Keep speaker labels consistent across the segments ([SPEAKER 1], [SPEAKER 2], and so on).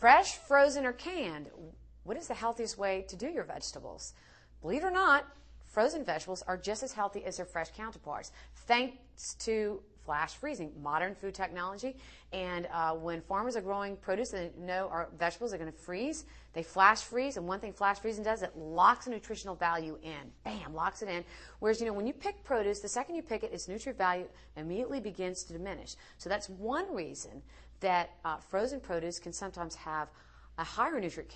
[SPEAKER 1] Fresh, frozen, or canned, what is the healthiest way to do your vegetables? Believe it or not, frozen vegetables are just as healthy as their fresh counterparts, thanks to flash freezing, modern food technology. And when farmers are growing produce, they know our vegetables are going to freeze. They flash freeze, and one thing flash freezing does, it locks the nutritional value in. Bam, locks it in. Whereas, when you pick produce, the second you pick it, its nutrient value immediately begins to diminish. So that's one reason that frozen produce can sometimes have a higher nutrient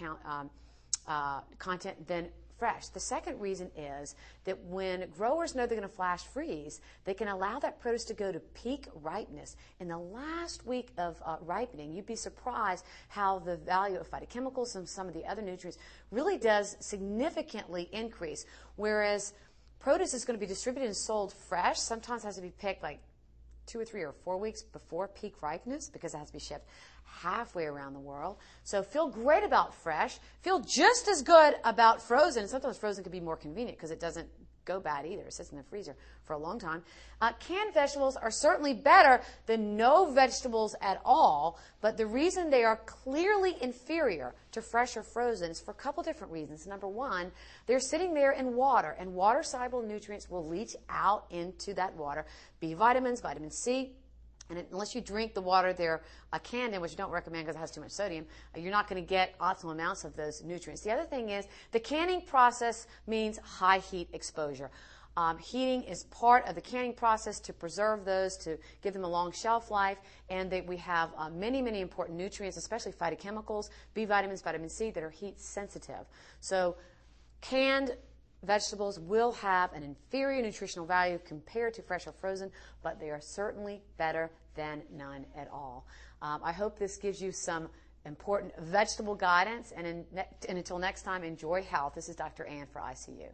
[SPEAKER 1] content than fresh. The second reason is that when growers know they're going to flash freeze, they can allow that produce to go to peak ripeness. In the last week of ripening, you'd be surprised how the value of phytochemicals and some of the other nutrients really does significantly increase. Whereas produce is going to be distributed and sold fresh, sometimes has to be picked like 2 or 3 or 4 weeks before peak ripeness because it has to be shipped halfway around the world. So feel great about fresh. Feel just as good about frozen. Sometimes frozen can be more convenient because it doesn't go bad either. It sits in the freezer for a long time. Canned vegetables are certainly better than no vegetables at all, but the reason they are clearly inferior to fresh or frozen is for a couple different reasons. Number one, they're sitting there in water, and water-soluble nutrients will leach out into that water. B vitamins, vitamin C, and unless you drink the water they're canned in, which I don't recommend because it has too much sodium, you're not going to get optimal amounts of those nutrients. The other thing is the canning process means high heat exposure. Heating is part of the canning process to preserve those, to give them a long shelf life, and we have many, many important nutrients, especially phytochemicals, B vitamins, vitamin C, that are heat sensitive. So canned vegetables will have an inferior nutritional value compared to fresh or frozen, but they are certainly better than none at all. I hope this gives you some important vegetable guidance, and until next time, enjoy health. This is Dr. Ann for ICU.